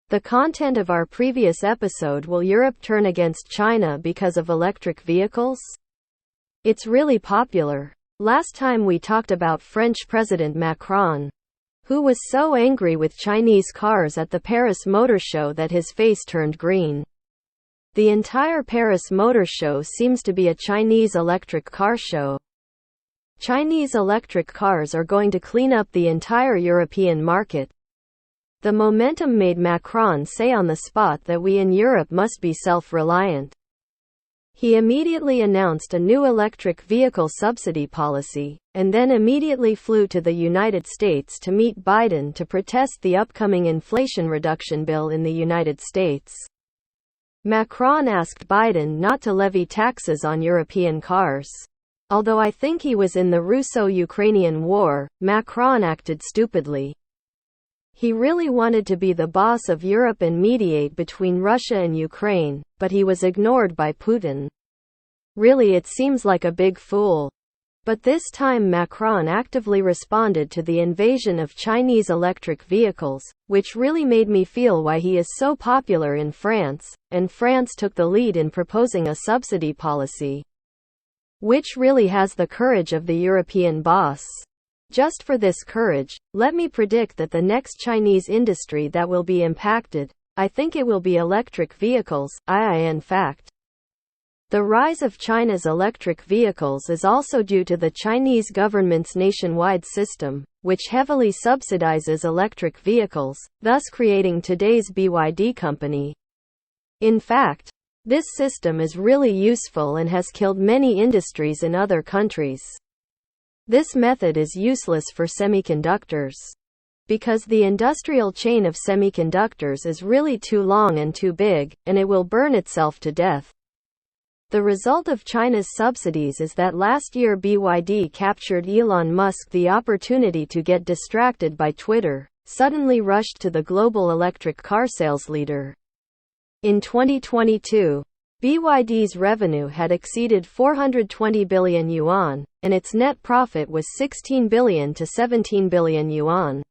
The content of our previous episode: Will Europe turn against China because of electric vehicles? It's really popular. Last time we talked about French President Macron, who was so angry with Chinese cars at the Paris Motor Show that his face turned green. The entire Paris Motor Show seems to be a Chinese electric car show. Chinese electric cars are going to clean up the entire European market. The momentum made Macron say on the spot that we in Europe must be self-reliant. He immediately announced a new electric vehicle subsidy policy, and then immediately flew to the United States to meet Biden to protest the upcoming Inflation Reduction Bill in the United States. Macron asked Biden not to levy taxes on European cars. Although I think he was in the Russo-Ukrainian war, Macron acted stupidly. He really wanted to be the boss of Europe and mediate between Russia and Ukraine, but he was ignored by Putin. Really, it seems like a big fool. But this time Macron actively responded to the invasion of Chinese electric vehicles, which really made me feel why he is so popular in France, and France took the lead in proposing a subsidy policy, which really has the courage of the European boss. Just for this courage, let me predict that the next Chinese industry that will be impacted, I think it will be electric vehicles. In fact, the rise of China's electric vehicles is also due to the Chinese government's nationwide system, which heavily subsidizes electric vehicles, thus creating today's BYD company. In fact, this system is really useful and has killed many industries in other countries. This method is useless for semiconductors, because the industrial chain of semiconductors is really too long and too big, and it will burn itself to death. The result of China's subsidies is that last year BYD captured Elon Musk the opportunity to get distracted by Twitter, suddenly rushed to the global electric car sales leader. In 2022, BYD's revenue had exceeded 420 billion yuan, and its net profit was 16 billion to 17 billion yuan.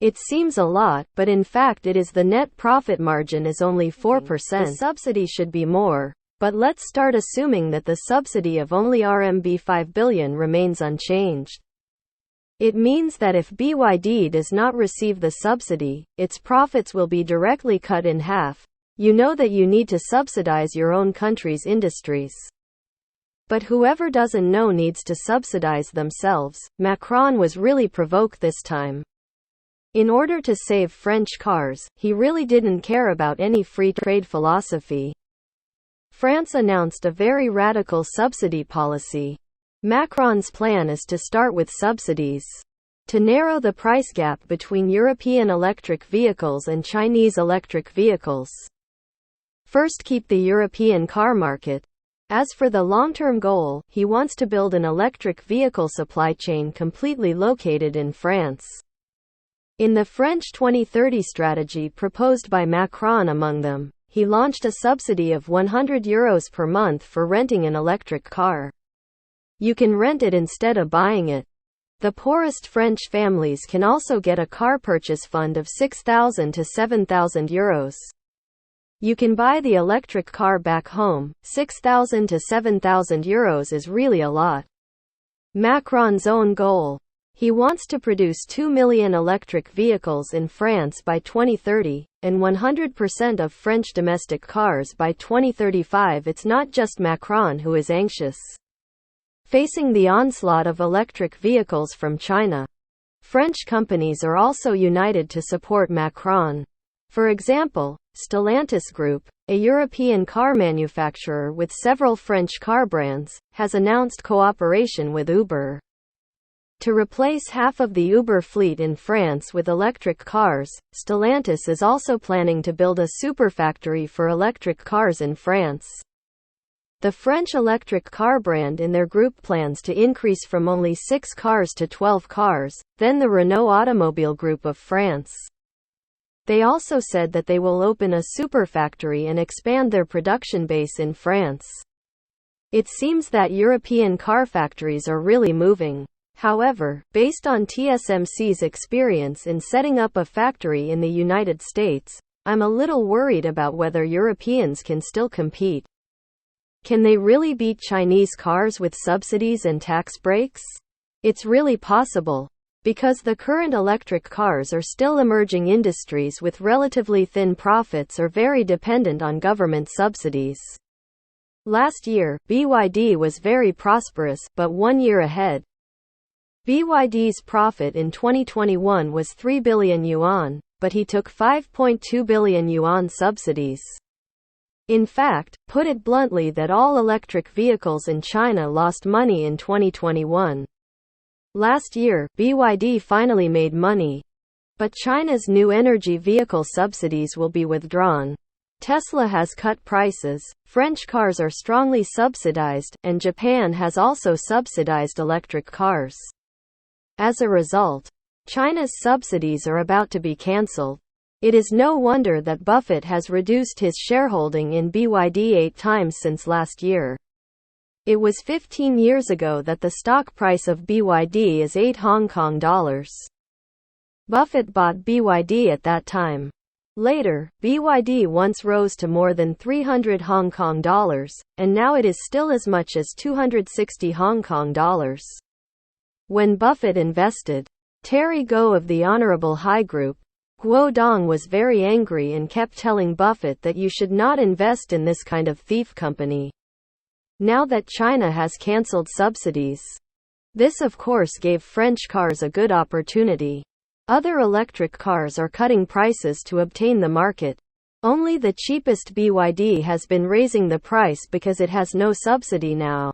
It seems a lot, but in fact it is. The net profit margin is only 4%. The subsidy should be more, but let's start assuming that the subsidy of only RMB 5 billion remains unchanged. It means that if BYD does not receive the subsidy, its profits will be directly cut in half. You know that you need to subsidize your own country's industries. But whoever doesn't know needs to subsidize themselves. Macron was really provoked this time. In order to save French cars, he really didn't care about any free trade philosophy. France announced a very radical subsidy policy. Macron's plan is to start with subsidies to narrow the price gap between European electric vehicles and Chinese electric vehicles. First, keep the European car market. As for the long-term goal, he wants to build an electric vehicle supply chain completely located in France. In the French 2030 strategy proposed by Macron among them, he launched a subsidy of €100 per month for renting an electric car. You can rent it instead of buying it. The poorest French families can also get a car purchase fund of €6,000 to €7,000. You can buy the electric car back home. €6,000 to €7,000 is really a lot. Macron's own goal: he wants to produce 2 million electric vehicles in France by 2030, and 100% of French domestic cars by 2035. It's not just Macron who is anxious. Facing the onslaught of electric vehicles from China, French companies are also united to support Macron. For example, Stellantis Group, a European car manufacturer with several French car brands, has announced cooperation with Uber to replace half of the Uber fleet in France with electric cars. Stellantis is also planning to build a superfactory for electric cars in France. The French electric car brand in their group plans to increase from only 6 cars to 12 cars, then the Renault Automobile Group of France. They also said that they will open a superfactory and expand their production base in France. It seems that European car factories are really moving. However, based on TSMC's experience in setting up a factory in the United States, I'm a little worried about whether Europeans can still compete. Can they really beat Chinese cars with subsidies and tax breaks? It's really possible. Because the current electric cars are still emerging industries with relatively thin profits or very dependent on government subsidies. Last year, BYD was very prosperous, but 1 year ahead. BYD's profit in 2021 was 3 billion yuan, but he took 5.2 billion yuan subsidies. In fact, put it bluntly that all electric vehicles in China lost money in 2021. Last year, BYD finally made money. But China's new energy vehicle subsidies will be withdrawn. Tesla has cut prices, French cars are strongly subsidized, and Japan has also subsidized electric cars. As a result, China's subsidies are about to be cancelled. It is no wonder that Buffett has reduced his shareholding in BYD 8 times since last year. It was 15 years ago that the stock price of BYD is 8 Hong Kong dollars. Buffett bought BYD at that time. Later, BYD once rose to more than 300 Hong Kong dollars, and now it is still as much as 260 Hong Kong dollars. When Buffett invested, Terry Gou of the Honorable High Group, Guodong, was very angry and kept telling Buffett that you should not invest in this kind of thief company. Now that China has cancelled subsidies, this of course gave French cars a good opportunity. Other electric cars are cutting prices to obtain the market. Only the cheapest BYD has been raising the price because it has no subsidy now.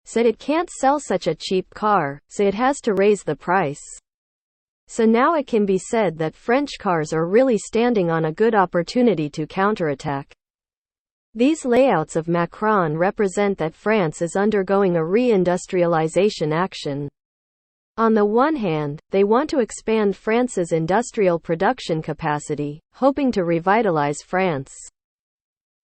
So it can't sell such a cheap car, so it has to raise the price. So now it can be said that French cars are really standing on a good opportunity to counterattack. These layouts of Macron represent that France is undergoing a re-industrialization action. On the one hand, they want to expand France's industrial production capacity, hoping to revitalize France.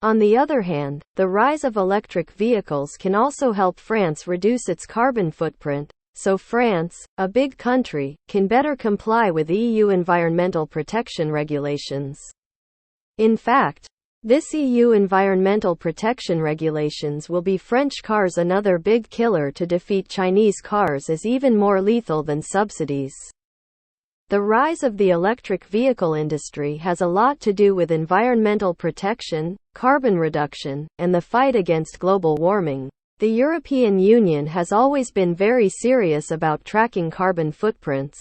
On the other hand, the rise of electric vehicles can also help France reduce its carbon footprint, so France, a big country, can better comply with EU environmental protection regulations. In fact, this EU environmental protection regulations will be French cars. Another big killer to defeat Chinese cars is even more lethal than subsidies. The rise of the electric vehicle industry has a lot to do with environmental protection, carbon reduction, and the fight against global warming. The European Union has always been very serious about tracking carbon footprints.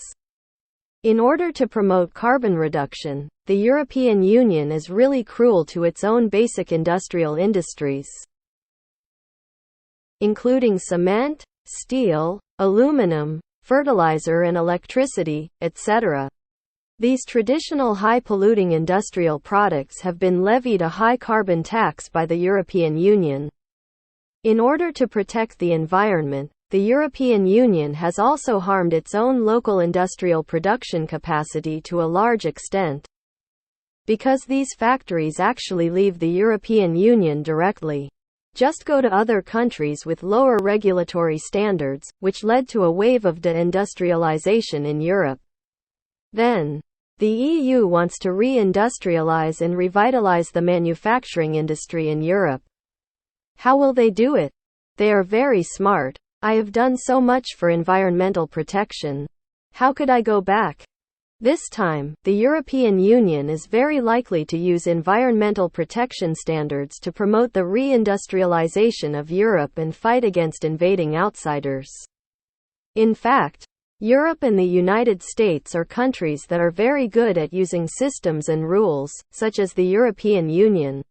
In order to promote carbon reduction, the European Union is really cruel to its own basic industrial industries, including cement, steel, aluminum, fertilizer and electricity, etc. These traditional high-polluting industrial products have been levied a high carbon tax by the European Union. In order to protect the environment, the European Union has also harmed its own local industrial production capacity to a large extent. Because these factories actually leave the European Union directly. Just go to other countries with lower regulatory standards, which led to a wave of deindustrialization in Europe. Then, the EU wants to re-industrialize and revitalize the manufacturing industry in Europe. How will they do it? They are very smart. I have done so much for environmental protection. How could I go back? This time, the European Union is very likely to use environmental protection standards to promote the re-industrialization of Europe and fight against invading outsiders. In fact, Europe and the United States are countries that are very good at using systems and rules, such as the European Union.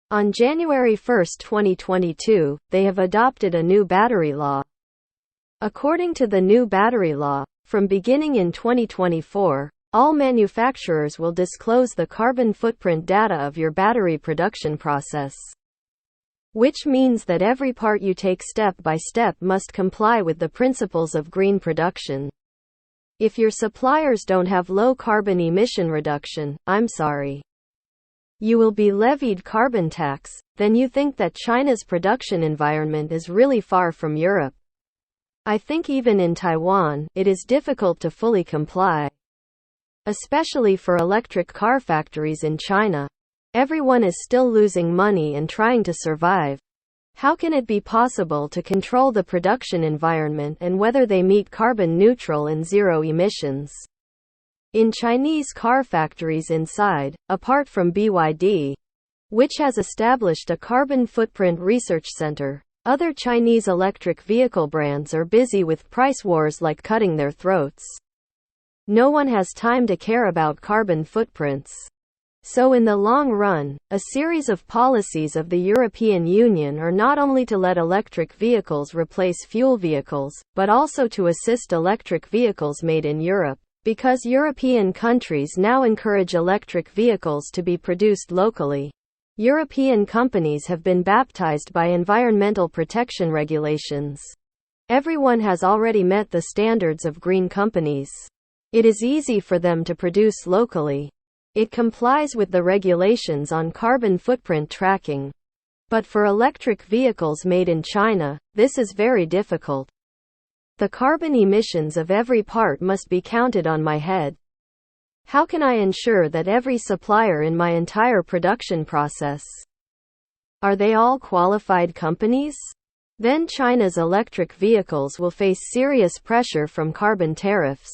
On January 1, 2022, they have adopted a new battery law. According to the new battery law, from beginning in 2024, all manufacturers will disclose the carbon footprint data of your battery production process. Which means that every part you take step by step must comply with the principles of green production. If your suppliers don't have low carbon emission reduction, I'm sorry. You will be levied carbon tax. Then you think that China's production environment is really far from Europe. I think even in Taiwan, it is difficult to fully comply. especially for electric car factories in China. Everyone is still losing money and trying to survive. How can it be possible to control the production environment and whether they meet carbon neutral and zero emissions? In Chinese car factories inside, apart from BYD, which has established a carbon footprint research center, other Chinese electric vehicle brands are busy with price wars like cutting their throats. No one has time to care about carbon footprints. So in the long run, a series of policies of the European Union are not only to let electric vehicles replace fuel vehicles, but also to assist electric vehicles made in Europe, because European countries now encourage electric vehicles to be produced locally. European companies have been baptized by environmental protection regulations. Everyone has already met the standards of green companies. It is easy for them to produce locally. It complies with the regulations on carbon footprint tracking. But for electric vehicles made in China, this is very difficult. The carbon emissions of every part must be counted on my head. How can I ensure that every supplier in my entire production process, are they all qualified companies? Then China's electric vehicles will face serious pressure from carbon tariffs.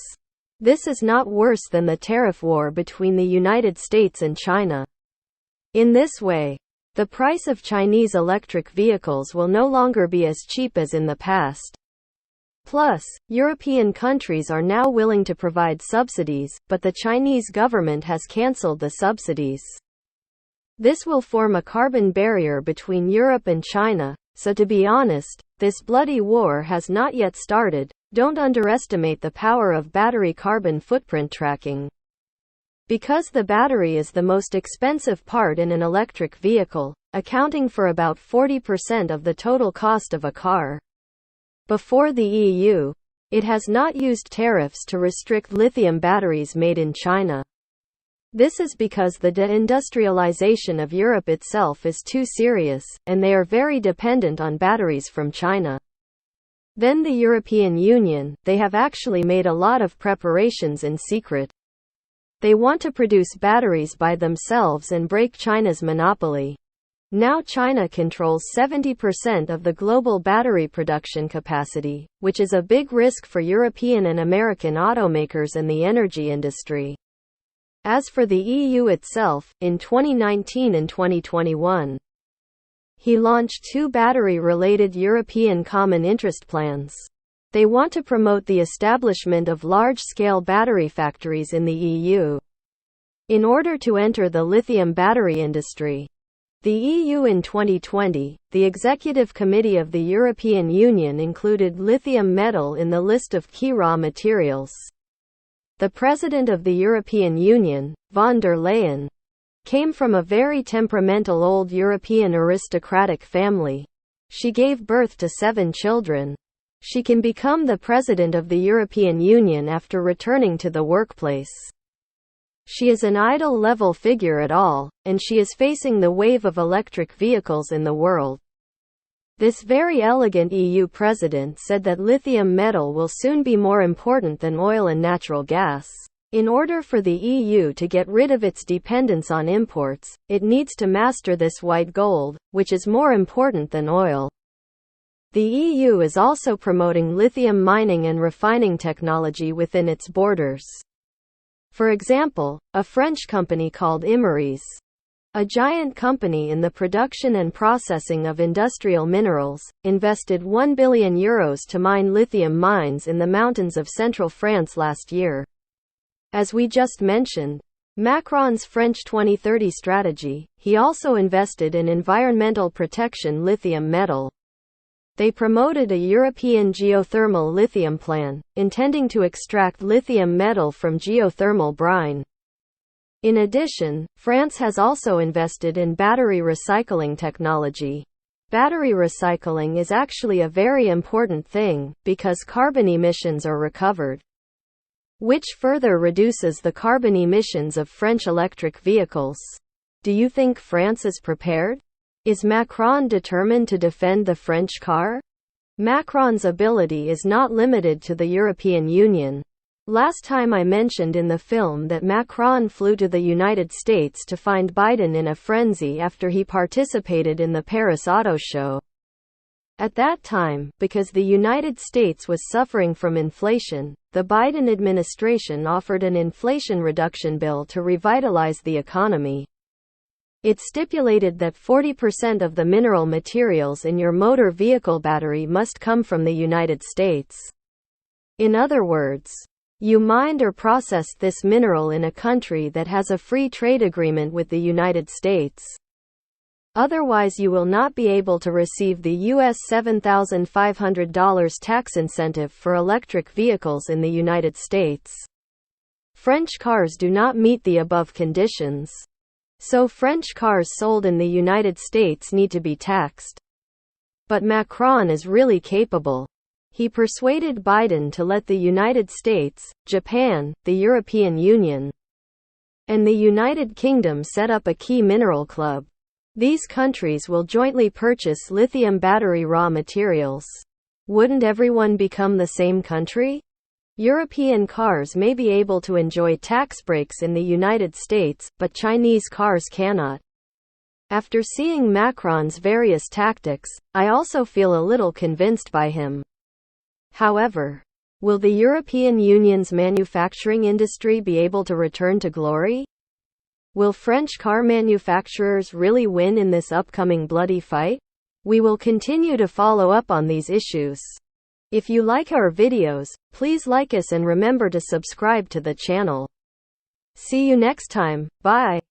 This is not worse than the tariff war between the United States and China. In this way, the price of Chinese electric vehicles will no longer be as cheap as in the past. Plus, European countries are now willing to provide subsidies, but the Chinese government has cancelled the subsidies. This will form a carbon barrier between Europe and China, so to be honest, this bloody war has not yet started. Don't underestimate the power of battery carbon footprint tracking. Because the battery is the most expensive part in an electric vehicle, accounting for about 40% of the total cost of a car. Before the EU, it has not used tariffs to restrict lithium batteries made in China. This is because the deindustrialization of Europe itself is too serious, and they are very dependent on batteries from China. Then the European Union, they have actually made a lot of preparations in secret. They want to produce batteries by themselves and break China's monopoly. Now China controls 70% of the global battery production capacity, which is a big risk for European and American automakers and the energy industry. As for the EU itself, in 2019 and 2021, he launched 2 battery-related European Common Interest Plans. They want to promote the establishment of large-scale battery factories in the EU. In order to enter the lithium battery industry, the EU in 2020, the Executive Committee of the European Union included lithium metal in the list of key raw materials. The President of the European Union, von der Leyen, came from a very temperamental old European aristocratic family. She gave birth to 7 children. She can become the President of the European Union after returning to the workplace. She is an idol-level figure at all, and she is facing the wave of electric vehicles in the world. This very elegant EU president said that lithium metal will soon be more important than oil and natural gas. In order for the EU to get rid of its dependence on imports, it needs to master this white gold, which is more important than oil. The EU is also promoting lithium mining and refining technology within its borders. For example, a French company called Imerys, a giant company in the production and processing of industrial minerals, invested €1 billion to mine lithium mines in the mountains of central France last year. As we just mentioned, Macron's French 2030 strategy, he also invested in environmental protection lithium metal. They promoted a European geothermal lithium plan, intending to extract lithium metal from geothermal brine. In addition, France has also invested in battery recycling technology. Battery recycling is actually a very important thing, because carbon emissions are recovered, which further reduces the carbon emissions of French electric vehicles. Do you think France is prepared? Is Macron determined to defend the French car? Macron's ability is not limited to the European Union. Last time I mentioned in the film that Macron flew to the United States to find Biden in a frenzy after he participated in the Paris Auto Show. At that time, because the United States was suffering from inflation, the Biden administration offered an inflation reduction bill to revitalize the economy. It stipulated that 40% of the mineral materials in your motor vehicle battery must come from the United States. In other words, you mined or processed this mineral in a country that has a free trade agreement with the United States. Otherwise you will not be able to receive the US $7,500 tax incentive for electric vehicles in the United States. French cars do not meet the above conditions. So French cars sold in the United States need to be taxed. But Macron is really capable. He persuaded Biden to let the United States, Japan, the European Union, and the United Kingdom set up a key mineral club. These countries will jointly purchase lithium battery raw materials. Wouldn't everyone become the same country? European cars may be able to enjoy tax breaks in the United States, but Chinese cars cannot. After seeing Macron's various tactics, I also feel a little convinced by him. However, will the European Union's manufacturing industry be able to return to glory? Will French car manufacturers really win in this upcoming bloody fight? We will continue to follow up on these issues. If you like our videos, please like us and remember to subscribe to the channel. See you next time. Bye.